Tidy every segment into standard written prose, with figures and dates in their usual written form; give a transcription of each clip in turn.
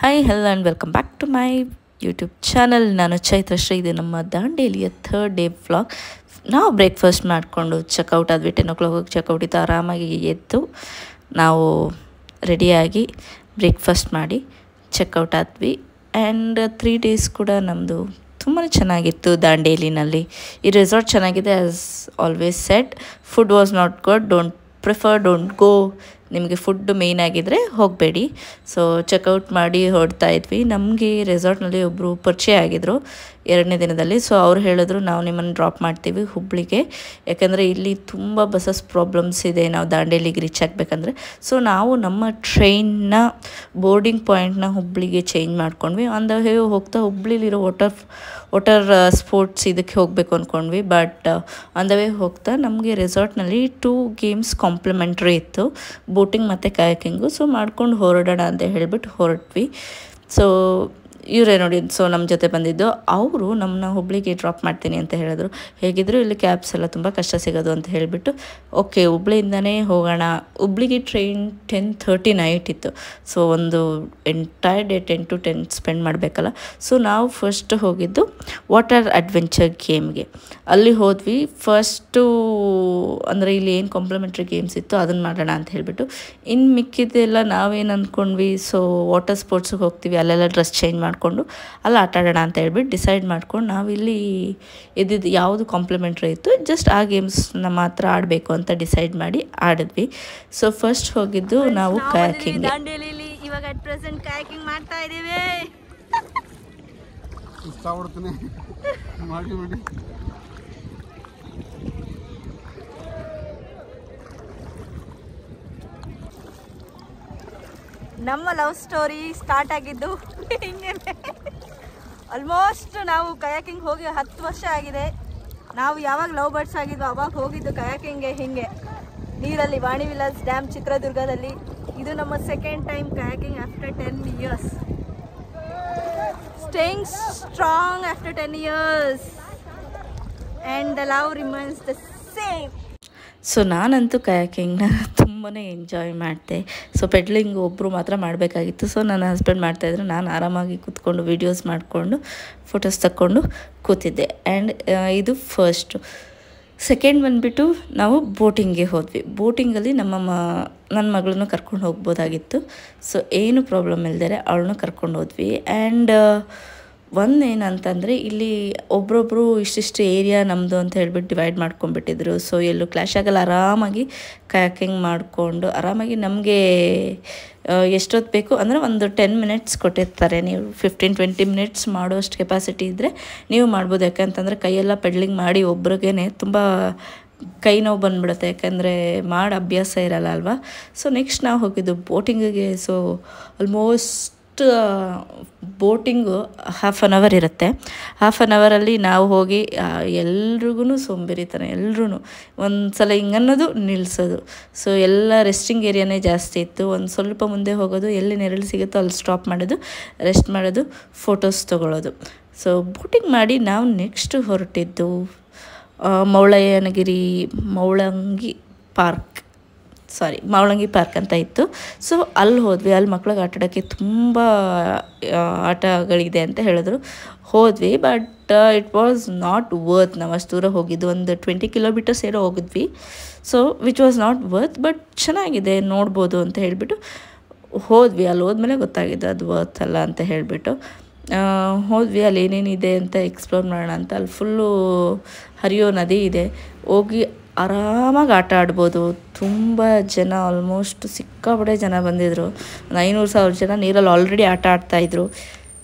Hi hello and welcome back to my YouTube channel. ನಾನು ಚೈತ್ರಶ್ರೀ. ಇದು ನಮ್ಮ ದಾಂಡೇಲಿಯ 3rd ಡೇ ವ್ಲಾಗ್. ನಾವು ಬ್ರೇಕ್ಫಾಸ್ಟ್ ಮಾಡಿಕೊಂಡು ಚೆಕ್ಔಟ್ ಆದ್ವಿ. 10 o'clock ಹೋಗಿ ಚೆಕ್ಔಟ್ ಇತ್ತು. ಆರಾಮಾಗಿ ಎದ್ದು ನಾವು ರೆಡಿಯಾಗಿ ಬ್ರೇಕ್ಫಾಸ್ಟ್ ಮಾಡಿ ಚೆಕ್ಔಟ್ ಆದ್ವಿ. ಆ್ಯಂಡ್ 3 days ಕೂಡ ನಮ್ಮದು ತುಂಬಾ ಚೆನ್ನಾಗಿತ್ತು ದಾಂಡೇಲಿನಲ್ಲಿ. ಈ ರೆಸಾರ್ಟ್ ಚೆನ್ನಾಗಿದೆ. As always shed, food was not good. Don't go. ನಿಮಗೆ ಫುಡ್ ಮೇಯ್ನ್ ಆಗಿದ್ದರೆ ಹೋಗಬೇಡಿ. ಸೊ ಚೆಕ್ಔಟ್ ಮಾಡಿ ಹೊರಡ್ತಾ ಇದ್ವಿ. ನಮಗೆ ರೆಸಾರ್ಟ್ನಲ್ಲಿ ಒಬ್ಬರು ಪರಿಚಯ ಆಗಿದ್ದರು 2ನೇ ದಿನದಲ್ಲಿ. ಸೊ ಅವ್ರು ಹೇಳಿದ್ರು, ನಾವು ನಿಮ್ಮನ್ನು ಡ್ರಾಪ್ ಮಾಡ್ತೀವಿ ಹುಬ್ಳಿಗೆ, ಯಾಕಂದರೆ ಇಲ್ಲಿ ತುಂಬ ಬಸ್ಸಸ್ ಪ್ರಾಬ್ಲಮ್ಸ್ ಇದೆ ನಾವು ದಾಂಡೇಲಿಗೆ ರೀಚ್ ಆಗಬೇಕಂದ್ರೆ. ಸೊ ನಾವು ನಮ್ಮ ಟ್ರೈನ್ನ ಬೋರ್ಡಿಂಗ್ ಪಾಯಿಂಟ್ನ ಹುಬ್ಳಿಗೆ ಚೇಂಜ್ ಮಾಡ್ಕೊಂಡ್ವಿ. ಆನ್ ದ ವೇ ಹೋಗ್ತಾ ಹುಬ್ಳಿಲಿರೋ ವಾಟರ್ ಸ್ಪೋರ್ಟ್ಸ್ ಇದಕ್ಕೆ ಹೋಗಬೇಕು ಅಂದ್ಕೊಂಡ್ವಿ. ಬಟ್ ಆನ್ ದ ವೇ ಹೋಗ್ತಾ ನಮಗೆ ರೆಸಾರ್ಟ್ನಲ್ಲಿ 2 games ಕಾಂಪ್ಲಿಮೆಂಟ್ರಿ ಇತ್ತು, ಬೋಟಿಂಗ್ ಮತ್ತು ಕಯಾಕಿಂಗು. ಸೊ ಮಾಡ್ಕೊಂಡು ಹೊರಡೋಣ ಅಂತ ಹೇಳಿಬಿಟ್ಟು ಹೊರಟ್ವಿ. ಸೊ ಇವರೇ ನೋಡಿ, ಸೊ ನಮ್ಮ ಜೊತೆ ಬಂದಿದ್ದು ಅವರು ನಮ್ಮನ್ನ ಹುಬ್ಳಿಗೆ ಡ್ರಾಪ್ ಮಾಡ್ತೀನಿ ಅಂತ ಹೇಳಿದ್ರು. ಹೇಗಿದ್ರು ಇಲ್ಲಿ ಕ್ಯಾಬ್ಸ್ ಎಲ್ಲ ತುಂಬ ಕಷ್ಟ ಸಿಗೋದು ಅಂತ ಹೇಳಿಬಿಟ್ಟು ಓಕೆ ಹುಬ್ಳಿಯಿಂದನೇ ಹೋಗೋಣ. ಹುಬ್ಳಿಗೆ ಟ್ರೈನ್ 10:30 ನೈಟ್ ಇತ್ತು. ಸೊ ಒಂದು ಎಂಟೈರ್ ಡೇ 10 to 10 ಸ್ಪೆಂಡ್ ಮಾಡಬೇಕಲ್ಲ. ಸೊ ನಾವು ಫಸ್ಟ್ ಹೋಗಿದ್ದು ವಾಟರ್ ಅಡ್ವೆಂಚರ್ ಗೇಮ್ಗೆ. ಅಲ್ಲಿ ಹೋದ್ವಿ. ಫಸ್ಟು ಅಂದರೆ ಇಲ್ಲಿ ಏನು ಕಾಂಪ್ಲಿಮೆಂಟ್ರಿ ಗೇಮ್ಸ್ ಇತ್ತು ಅದನ್ನು ಮಾಡೋಣ ಅಂತ ಹೇಳಿಬಿಟ್ಟು, ಇನ್ನು ಮಿಕ್ಕಿದ್ದೆಲ್ಲ ನಾವೇನು ಅಂದ್ಕೊಂಡ್ವಿ, ಸೊ ವಾಟರ್ ಸ್ಪೋರ್ಟ್ಸಿಗೆ ಹೋಗ್ತೀವಿ, ಅಲ್ಲೆಲ್ಲ ಡ್ರೆಸ್ ಚೇಂಜ್ ಮಾಡಿಕೊಂಡು ಅಲ್ಲಿ ಆಟ ಆಡೋಣ ಅಂತ ಹೇಳ್ಬಿಟ್ಟು ಡಿಸೈಡ್ ಮಾಡ್ಕೊಂಡು ನಾವಿಲ್ಲಿ ಇದ್ದಿದ್ದು ಯಾವುದು ಕಾಂಪ್ಲಿಮೆಂಟ್ರಿ ಇತ್ತು ಜಸ್ಟ್ ಆ ಗೇಮ್ಸ್ನ ಮಾತ್ರ ಆಡಬೇಕು ಅಂತ ಡಿಸೈಡ್ ಮಾಡಿ ಆಡಿದ್ವಿ. ಸೊ ಫಸ್ಟ್ ಹೋಗಿದ್ದು ನಾವು ಕಯಾಕಿಂಗ್. ದಾಂಡೇಲಿಲಿ ಇವಾಗ ಅಟ್ ಪ್ರೆಸೆಂಟ್ ಕಯಾಕಿಂಗ್ ಮಾಡ್ತಾ ಇದ್ದೀವಿ. ನಮ್ಮ ಲವ್ ಸ್ಟೋರಿ ಸ್ಟಾರ್ಟ್ ಆಗಿದ್ದು ಹಿಂಗೇನೆ. ಆಲ್ಮೋಸ್ಟ್ ನಾವು ಕಯಾಕಿಂಗ್ ಹೋಗಿ 10 ವರ್ಷ ಆಗಿದೆ. ನಾವು ಯಾವಾಗ ಲವ್ ಬರ್ಡ್ಸ್ ಆಗಿದ್ವು ಅವಾಗ ಹೋಗಿದ್ದು ಕಯಾಕಿಂಗ್ಗೆ. ಹಿಂಗೆ ನೀರಲ್ಲಿ ವಾಣಿ ವಿಲಾಸ್ ಡ್ಯಾಮ್ ಚಿತ್ರದುರ್ಗದಲ್ಲಿ. ಇದು ನಮ್ಮ 2nd time kayaking after 10 years. Staying strong after 10 years and the love remains the same. So ನಾನಂತೂ ಕಯಾಕಿಂಗ್ನ ತುಂಬಾ ಎಂಜಾಯ್ ಮಾಡಿದೆ. ಸೊ ಪೆಡ್ಲಿಂಗ್ ಒಬ್ಬರು ಮಾತ್ರ ಮಾಡಬೇಕಾಗಿತ್ತು. ಸೊ ನನ್ನ ಹಸ್ಬೆಂಡ್ ಮಾಡ್ತಾಯಿದ್ರು, ನಾನು ಆರಾಮಾಗಿ ಕೂತ್ಕೊಂಡು ವೀಡಿಯೋಸ್ ಮಾಡಿಕೊಂಡು ಫೋಟೋಸ್ ತಕ್ಕೊಂಡು ಕೂತಿದ್ದೆ. ಆ್ಯಂಡ್ ಇದು ಫಸ್ಟು. ಸೆಕೆಂಡ್ ಬಂದುಬಿಟ್ಟು ನಾವು ಬೋಟಿಂಗ್ಗೆ ಹೋದ್ವಿ. ಬೋಟಿಂಗಲ್ಲಿ ನನ್ನ ಮಗಳನ್ನೂ ಕರ್ಕೊಂಡು ಹೋಗ್ಬೋದಾಗಿತ್ತು. ಸೊ ಏನು ಪ್ರಾಬ್ಲಮ್ ಇಲ್ದೇ ಅವಳನ್ನೂ ಕರ್ಕೊಂಡು ಹೋದ್ವಿ. ಆ್ಯಂಡ್ ಒಂದೇನಂತಂದರೆ ಇಲ್ಲಿ ಒಬ್ರೊಬ್ಬರು ಇಷ್ಟಿಷ್ಟು ಏರಿಯಾ ನಮ್ಮದು ಅಂತ ಹೇಳ್ಬಿಟ್ಟು ಡಿವೈಡ್ ಮಾಡ್ಕೊಂಡ್ಬಿಟ್ಟಿದ್ರು. ಸೊ ಎಲ್ಲೂ ಕ್ಲಾಶ್ ಆಗಲ್ಲ. ಆರಾಮಾಗಿ ಕಯಾಕಿಂಗ್ ಮಾಡಿಕೊಂಡು ಆರಾಮಾಗಿ ನಮಗೆ ಎಷ್ಟೊತ್ತು ಬೇಕು ಅಂದರೆ ಒಂದು 10 minutes ಕೊಟ್ಟಿರ್ತಾರೆ. ನೀವು 15-20 minutes ಮಾಡೋಷ್ಟು ಕೆಪಾಸಿಟಿ ಇದ್ದರೆ ನೀವು ಮಾಡ್ಬೋದು. ಯಾಕಂತಂದರೆ ಕೈಯೆಲ್ಲ ಪೆಡ್ಲಿಂಗ್ ಮಾಡಿ ಒಬ್ರಿಗೇ ತುಂಬ ಕೈ ನೋವು ಬಂದುಬಿಡುತ್ತೆ, ಯಾಕಂದರೆ ಮಾಡಿ ಅಭ್ಯಾಸ ಇರಲ್ಲ ಅಲ್ವಾ. ಸೊ ನೆಕ್ಸ್ಟ್ ನಾವು ಹೋಗಿದ್ದು ಬೋಟಿಂಗಿಗೆ. ಸೊ ಆಲ್ಮೋಸ್ಟ್ ಬೋಟಿಂಗು 1/2 hour ಇರುತ್ತೆ. 1/2 hour ನಾವು ಹೋಗಿ ಎಲ್ರಿಗೂ ಸೋಂಬೇರಿತಾನೆ. ಎಲ್ಲರೂ ಒಂದು ಸಲ ಹಿಂಗನ್ನೋದು ನಿಲ್ಲಿಸೋದು. ಸೊ ಎಲ್ಲ ರೆಸ್ಟಿಂಗ್ ಏರಿಯಾನೇ ಜಾಸ್ತಿ ಇತ್ತು. ಒಂದು ಸ್ವಲ್ಪ ಮುಂದೆ ಹೋಗೋದು, ಎಲ್ಲಿ ನೆರಳು ಸಿಗುತ್ತೋ ಅಲ್ಲಿ ಸ್ಟಾಪ್ ಮಾಡೋದು, ರೆಸ್ಟ್ ಮಾಡೋದು, ಫೋಟೋಸ್ ತೊಗೊಳ್ಳೋದು. ಸೊ ಬೋಟಿಂಗ್ ಮಾಡಿ ನಾವು ನೆಕ್ಸ್ಟ್ ಹೊರಟಿದ್ದು ಮೌಳಂಗಿ ಪಾರ್ಕ್ ಅಂತ ಇತ್ತು. ಸೊ ಅಲ್ಲಿ ಹೋದ್ವಿ. ಅಲ್ಲಿ ಮಕ್ಳಿಗೆ ಆಟ ಆಡೋಕ್ಕೆ ತುಂಬ ಆಟಗಳಿದೆ ಅಂತ ಹೇಳಿದ್ರು. ಹೋದ್ವಿ. But it was not worth. ನಾವು ಅಷ್ಟು ದೂರ ಹೋಗಿದ್ದು ಒಂದು 20 kilometers ಏನೋ ಹೋಗಿದ್ವಿ. So which was not worth. But ಚೆನ್ನಾಗಿದೆ, ನೋಡ್ಬೋದು ಅಂತ ಹೇಳಿಬಿಟ್ಟು ಹೋದ್ವಿ. ಅಲ್ಲಿ ಹೋದ್ಮೇಲೆ ಗೊತ್ತಾಗಿದ್ದು ಅದು ವರ್ತ್ ಅಲ್ಲ ಅಂತ ಹೇಳಿಬಿಟ್ಟು ಹೋದ್ವಿ. ಅಲ್ಲಿ ಏನೇನಿದೆ ಅಂತ ಎಕ್ಸ್ಪ್ಲೋರ್ ಮಾಡೋಣ ಅಂತ. ಅಲ್ಲಿ ಫುಲ್ಲು ಹರಿಯೋ ನದಿ ಇದೆ. ಹೋಗಿ ಆರಾಮಾಗಿ ಆಟ ಆಡ್ಬೋದು. ತುಂಬ ಜನ, ಆಲ್ಮೋಸ್ಟ್ ಸಿಕ್ಕಾಪಟ್ಟೆ ಜನ ಬಂದಿದ್ದರು. 500,000 ಜನ ನೀರಲ್ಲಿ ಆಲ್ರೆಡಿ ಆಟ ಆಡ್ತಾಯಿದ್ರು.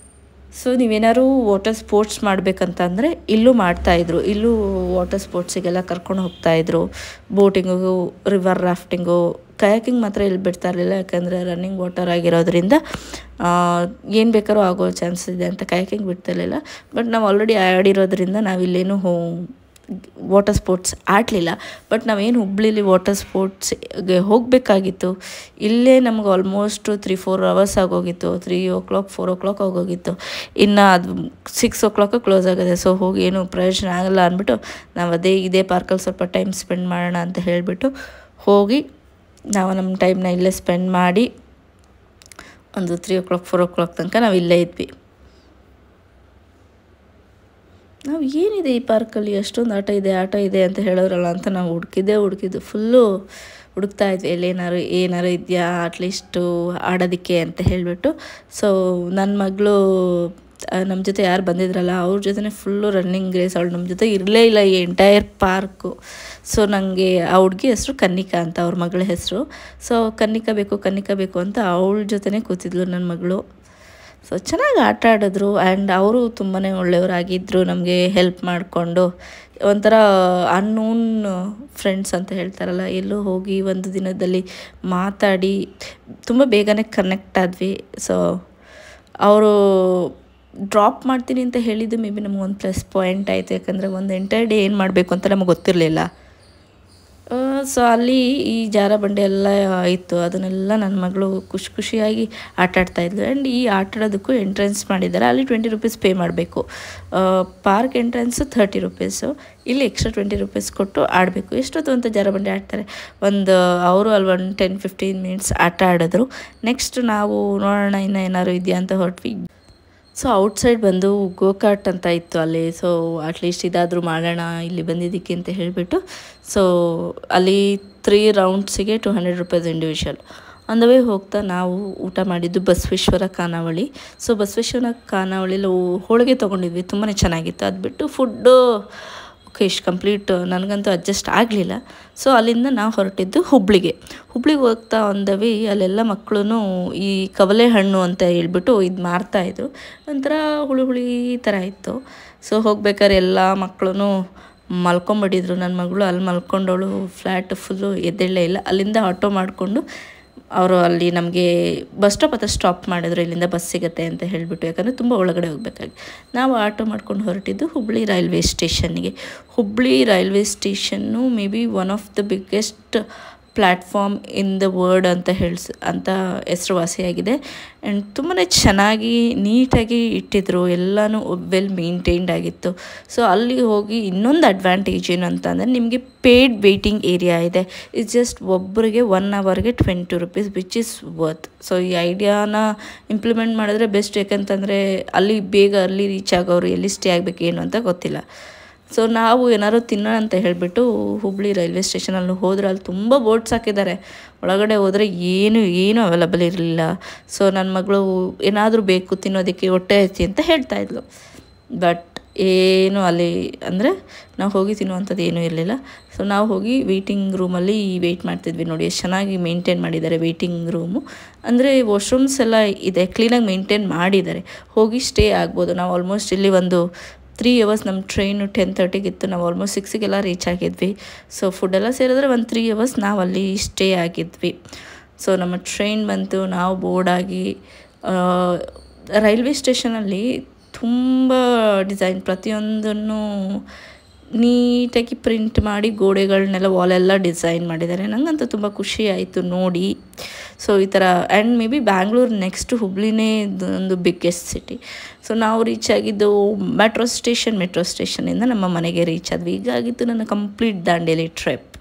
ಸೊ ನೀವೇನಾದ್ರು ವಾಟರ್ ಸ್ಪೋರ್ಟ್ಸ್ ಮಾಡಬೇಕಂತಂದರೆ ಇಲ್ಲೂ ಮಾಡ್ತಾಯಿದ್ರು. ಇಲ್ಲೂ ವಾಟರ್ ಸ್ಪೋರ್ಟ್ಸಿಗೆಲ್ಲ ಕರ್ಕೊಂಡು ಹೋಗ್ತಾಯಿದ್ರು. ಬೋಟಿಂಗು, ರಿವರ್ ರಾಫ್ಟಿಂಗು, ಕಯಾಕಿಂಗ್ ಮಾತ್ರ ಇಲ್ಲಿ ಬಿಡ್ತಾ ಇರಲಿಲ್ಲ. ಯಾಕಂದರೆ ರನ್ನಿಂಗ್ ವಾಟರ್ ಆಗಿರೋದ್ರಿಂದ ಏನು ಬೇಕಾದ್ರೂ ಆಗೋ ಚಾನ್ಸ್ ಇದೆ ಅಂತ ಕಯಾಕಿಂಗ್ ಬಿಡ್ತಿರ್ಲಿಲ್ಲ. ಬಟ್ ನಾವು ಆಲ್ರೆಡಿ ಆಡಿರೋದ್ರಿಂದ ನಾವಿಲ್ಲೇನು ವಾಟರ್ ಸ್ಪೋರ್ಟ್ಸ್ ಆಡಲಿಲ್ಲ. ಬಟ್ ನಾವೇನು ಹುಬ್ಳಿಲಿ ವಾಟರ್ ಸ್ಪೋರ್ಟ್ಸ್ಗೆ ಹೋಗಬೇಕಾಗಿತ್ತು. ಇಲ್ಲೇ ನಮ್ಗೆ ಆಲ್ಮೋಸ್ಟ್ 3-4 hours ಆಗೋಗಿತ್ತು. 3 o'clock 4 o'clock ಆಗೋಗಿತ್ತು. ಇನ್ನು ಅದು 6 o'clock ಕ್ಲೋಸ್ ಆಗಿದೆ. ಸೊ ಹೋಗಿ ಏನು ಪ್ರಯೋಜನ ಆಗಲ್ಲ ಅಂದ್ಬಿಟ್ಟು ನಾವು ಇದೇ ಪಾರ್ಕಲ್ಲಿ ಸ್ವಲ್ಪ ಟೈಮ್ ಸ್ಪೆಂಡ್ ಮಾಡೋಣ ಅಂತ ಹೇಳಿಬಿಟ್ಟು ಹೋಗಿ ನಾವು ನಮ್ಮ ಟೈಮ್ನ ಇಲ್ಲೇ ಸ್ಪೆಂಡ್ ಮಾಡಿ ಒಂದು 3 o'clock 4 o'clock ತನಕ ನಾವು ಇಲ್ಲೇ ಇದ್ವಿ. ನಾವು ಏನಿದೆ ಈ ಪಾರ್ಕಲ್ಲಿ ಅಷ್ಟೊಂದು ಆಟ ಇದೆ ಅಂತ ಹೇಳೋರಲ್ಲ ಅಂತ ನಾವು ಹುಡುಕಿದ್ದು ಫುಲ್ಲು ಹುಡುಕ್ತಾ ಇದ್ವಿ, ಏನಾರು ಇದೆಯಾ ಅಟ್ಲೀಸ್ಟು ಆಡೋದಕ್ಕೆ ಅಂತ ಹೇಳಿಬಿಟ್ಟು. ಸೊ ನನ್ನ ಮಗಳು ನಮ್ಮ ಜೊತೆ ಯಾರು ಬಂದಿದ್ರಲ್ಲ ಅವ್ರ ಜೊತೆ ಫುಲ್ಲು ರನ್ನಿಂಗ್ ರೇಸ್, ಅವಳು ನಮ್ಮ ಜೊತೆ ಇರಲೇ ಇಲ್ಲ ಈ ಎಂಟೈರ್ ಪಾರ್ಕು. ಸೊ ನನಗೆ ಆ ಹುಡುಗಿ ಹೆಸರು ಕನ್ನಿಕಾ ಅಂತ, ಅವ್ರ ಮಗಳ ಹೆಸರು. ಸೊ ಕನ್ನಿಕಾ ಬೇಕು ಅಂತ ಅವಳ ಜೊತೆ ಕೂತಿದ್ಲು ನನ್ನ ಮಗಳು. ಸೊ ಚೆನ್ನಾಗಿ ಆಟ ಆಡಿದ್ರು ಆ್ಯಂಡ್ ಅವರು ತುಂಬಾ ಒಳ್ಳೆಯವರಾಗಿದ್ದರು, ನಮಗೆ ಹೆಲ್ಪ್ ಮಾಡಿಕೊಂಡು. ಒಂಥರ ಅನ್ನೋನ್ ಫ್ರೆಂಡ್ಸ್ ಅಂತ ಹೇಳ್ತಾರಲ್ಲ, ಎಲ್ಲೋ ಹೋಗಿ ಒಂದು ದಿನದಲ್ಲಿ ಮಾತಾಡಿ ತುಂಬ ಬೇಗನೆ ಕನೆಕ್ಟ್ ಆದ್ವಿ. ಸೊ ಅವರು ಡ್ರಾಪ್ ಮಾಡ್ತೀನಿ ಅಂತ ಹೇಳಿದ್ದು ಮೇ ಬಿ ನಮಗೊಂದು ಪ್ಲಸ್ ಪಾಯಿಂಟ್ ಆಯಿತು, ಯಾಕಂದರೆ ಒಂದು ಎಂಟೈರ್ ಡೇ ಏನು ಮಾಡಬೇಕು ಅಂತ ನಮಗೆ ಗೊತ್ತಿರಲಿಲ್ಲ. ಸೊ ಅಲ್ಲಿ ಈ ಜಾರ ಬಂಡೆ ಎಲ್ಲ ಇತ್ತು, ಅದನ್ನೆಲ್ಲ ನನ್ನ ಮಗಳು ಖುಷಿಯಾಗಿ ಆಟಾಡ್ತಾಯಿದ್ಲು. ಆ್ಯಂಡ್ ಈ ಆಟಾಡೋದಕ್ಕೂ ಎಂಟ್ರೆನ್ಸ್ ಮಾಡಿದ್ದಾರೆ, ಅಲ್ಲಿ 20 rupees ಪೇ ಮಾಡಬೇಕು. ಪಾರ್ಕ್ ಎಂಟ್ರೆನ್ಸು 30 rupees, ಇಲ್ಲಿ ಎಕ್ಸ್ಟ್ರಾ 20 rupees ಕೊಟ್ಟು ಆಡಬೇಕು. ಎಷ್ಟೊತ್ತು ಅಂತ ಜಾರ ಬಂಡೆ ಆಡ್ತಾರೆ, ಅವರು ಅಲ್ಲಿ 10-15 minutes ಆಟ ಆಡಿದ್ರು. ನೆಕ್ಸ್ಟ್ ನಾವು ನೋಡೋಣ ಇನ್ನೂ ಏನಾದ್ರು ಇದೆಯಾ ಅಂತ ಹೊರಟ್ವಿ. ಸೊ ಔಟ್ಸೈಡ್ ಬಂದು ಗೋಕಾರ್ಟ್ ಅಂತ ಇತ್ತು ಅಲ್ಲಿ. ಸೊ ಅಟ್ಲೀಸ್ಟ್ ಇದಾದರೂ ಮಾಡೋಣ ಇಲ್ಲಿ ಬಂದಿದ್ದಕ್ಕೆ ಅಂತ ಹೇಳಿಬಿಟ್ಟು, ಸೊ ಅಲ್ಲಿ 3 roundsಗೆ 200 rupees individual. On the way ಹೋಗ್ತಾ ನಾವು ಊಟ ಮಾಡಿದ್ದು ಬಸವೇಶ್ವರ ಖಾನಾವಳಿ. ಸೊ ಬಸವೇಶ್ವರ ಖಾನಾವಳಿಲಿ ಹೋಳಿಗೆ ತೊಗೊಂಡಿದ್ವಿ, ತುಂಬಾ ಚೆನ್ನಾಗಿತ್ತು. ಅದು ಬಿಟ್ಟು ಫುಡ್ಡು ಓಕೆ ಇಷ್ಟು ಕಂಪ್ಲೀಟ್ ನನಗಂತೂ ಅಡ್ಜಸ್ಟ್ ಆಗಲಿಲ್ಲ. ಸೊ ಅಲ್ಲಿಂದ ನಾವು ಹೊರಟಿದ್ದು ಹುಬ್ಳಿಗೆ ಹೋಗ್ತಾ ಆನ್ ದ ವೇ ಅಲ್ಲೆಲ್ಲ ಮಕ್ಕಳು ಈ ಕವಲೆ ಹಣ್ಣು ಅಂತ ಹೇಳ್ಬಿಟ್ಟು ಇದು ಮಾರ್ತಾಯಿದ್ರು, ಒಂಥರ ಹುಳಿ ಥರ ಇತ್ತು. ಸೊ ಹೋಗ್ಬೇಕಾದ್ರೆ ಎಲ್ಲ ಮಕ್ಕಳು ಮಲ್ಕೊಂಬಿಟ್ಟಿದ್ರು. ನನ್ನ ಮಗಳು ಅಲ್ಲಿ ಮಲ್ಕೊಂಡವಳು, ಫ್ಲ್ಯಾಟ್ ಫುಲ್ಲು ಎದ್ದೇಳೇ ಇಲ್ಲ. ಅಲ್ಲಿಂದ ಆಟೋ ಮಾಡಿಕೊಂಡು ಅವರು ಅಲ್ಲಿ ನಮಗೆ ಬಸ್ ಸ್ಟಾಪ್ ಹತ್ರ ಸ್ಟಾಪ್ ಮಾಡಿದ್ರು, ಇಲ್ಲಿಂದ ಬಸ್ ಸಿಗುತ್ತೆ ಅಂತ ಹೇಳಿಬಿಟ್ಟು, ಯಾಕಂದರೆ ತುಂಬ ಒಳಗಡೆ ಹೋಗಬೇಕಾಗಿ. ನಾವು ಆಟೋ ಮಾಡ್ಕೊಂಡು ಹೊರಟಿದ್ದು ಹುಬ್ಳಿ ರೈಲ್ವೆ ಸ್ಟೇಷನ್ಗೆ. Hubli railway station may be one of the biggest platform in the world ಅಂತ ಹೆಸರುವಾಸಿಯಾಗಿದೆ. ಆ್ಯಂಡ್ ತುಂಬಾ ಚೆನ್ನಾಗಿ ನೀಟಾಗಿ ಇಟ್ಟಿದ್ರು, ಎಲ್ಲನೂ ವೆಲ್ ಮೇಂಟೈನ್ಡ್ ಆಗಿತ್ತು. ಸೊ ಅಲ್ಲಿ ಹೋಗಿ ಇನ್ನೊಂದು ಅಡ್ವಾಂಟೇಜ್ ಏನು ಅಂತಂದರೆ ನಿಮಗೆ ಪೇಯ್ಡ್ ವೇಟಿಂಗ್ ಏರಿಯಾ ಇದೆ. ಇಟ್ಸ್ ಜಸ್ಟ್ ಒಬ್ಬರಿಗೆ 1 hourಗೆ 20 rupees which is worth. So ಈ ಐಡಿಯಾನ ಇಂಪ್ಲಿಮೆಂಟ್ ಮಾಡಿದ್ರೆ ಬೆಸ್ಟ್, ಯಾಕಂತಂದರೆ ಅಲ್ಲಿ ಬೇಗ ರೀಚ್ ಆಗೋರು ಎಲ್ಲಿ ಸ್ಟೇ ಆಗಬೇಕು ಏನು ಅಂತ ಗೊತ್ತಿಲ್ಲ. ಸೊ ನಾವು ಏನಾದ್ರು ತಿನ್ನೋಣ ಅಂತ ಹೇಳಿಬಿಟ್ಟು ಹುಬ್ಳಿ ರೈಲ್ವೆ ಸ್ಟೇಷನಲ್ಲಿ ಹೋದ್ರೆ ಅಲ್ಲಿ ತುಂಬ ಬೋರ್ಡ್ಸ್ ಹಾಕಿದ್ದಾರೆ. ಒಳಗಡೆ ಹೋದರೆ ಏನು ಅವೈಲಬಲ್ ಇರಲಿಲ್ಲ. ಸೊ ನನ್ನ ಮಗಳು ಏನಾದರೂ ಬೇಕು ತಿನ್ನೋದಕ್ಕೆ, ಹೊಟ್ಟೆ ಹಸಿ ಅಂತ ಹೇಳ್ತಾಯಿದ್ಲು. ಬಟ್ ಏನು ಅಲ್ಲಿ ಅಂದರೆ ನಾವು ಹೋಗಿ ತಿನ್ನುವಂಥದ್ದು ಏನೂ ಇರಲಿಲ್ಲ. ಸೊ ನಾವು ಹೋಗಿ ವೇಟಿಂಗ್ ರೂಮಲ್ಲಿ ವೆಯ್ಟ್ ಮಾಡ್ತಿದ್ವಿ. ನೋಡಿ ಎಷ್ಟು ಚೆನ್ನಾಗಿ ಮೇಂಟೈನ್ ಮಾಡಿದ್ದಾರೆ ವೇಟಿಂಗ್ ರೂಮು, ಅಂದರೆ ವಾಶ್ರೂಮ್ಸ್ ಎಲ್ಲ ಇದೆ, ಕ್ಲೀನಾಗಿ ಮೇಂಟೈನ್ ಮಾಡಿದ್ದಾರೆ. ಹೋಗಿ ಸ್ಟೇ ಆಗ್ಬೋದು. ನಾವು ಆಲ್ಮೋಸ್ಟ್ ಇಲ್ಲಿ ಒಂದು 3 hours, ನಮ್ಮ ಟ್ರೈನು 10:30ಗೆ ಇತ್ತು, ನಾವು ಆಲ್ಮೋಸ್ಟ್ 6ಗೆಲ್ಲ ರೀಚ್ ಆಗಿದ್ವಿ. ಸೊ ಫುಡ್ಡೆಲ್ಲ ಸೇರಿದ್ರೆ ಒಂದು 3 hours ನಾವು ಅಲ್ಲಿ ಸ್ಟೇ ಆಗಿದ್ವಿ. ಸೊ ನಮ್ಮ ಟ್ರೈನ್ ಬಂತು, ನಾವು ಬೋರ್ಡಾಗಿ ರೈಲ್ವೆ ಸ್ಟೇಷನಲ್ಲಿ ತುಂಬ ಡಿಸೈನ್, ಪ್ರತಿಯೊಂದನ್ನು ನೀಟಾಗಿ ಪ್ರಿಂಟ್ ಮಾಡಿ ಗೋಡೆಗಳನ್ನೆಲ್ಲ ವಾಲೆಲ್ಲ ಡಿಸೈನ್ ಮಾಡಿದ್ದಾರೆ. ನನಗಂತೂ ತುಂಬ ಖುಷಿ ಆಯಿತು ನೋಡಿ. ಸೊ ಈ ಥರ and maybe Bangalore next ಹುಬ್ಳಿನೇ ಒಂದು ಬಿಗ್ಗೆಸ್ಟ್ ಸಿಟಿ. ಸೊ ನಾವು ರೀಚ್ ಆಗಿದ್ದು ಮೆಟ್ರೋ ಸ್ಟೇಷನಿಂದ ನಮ್ಮ ಮನೆಗೆ ರೀಚ್ ಆದ್ವಿ. ಹೀಗಾಗಿತ್ತು ನನ್ನ ಕಂಪ್ಲೀಟ್ ದಾಂಡೇಲಿ ಟ್ರಿಪ್.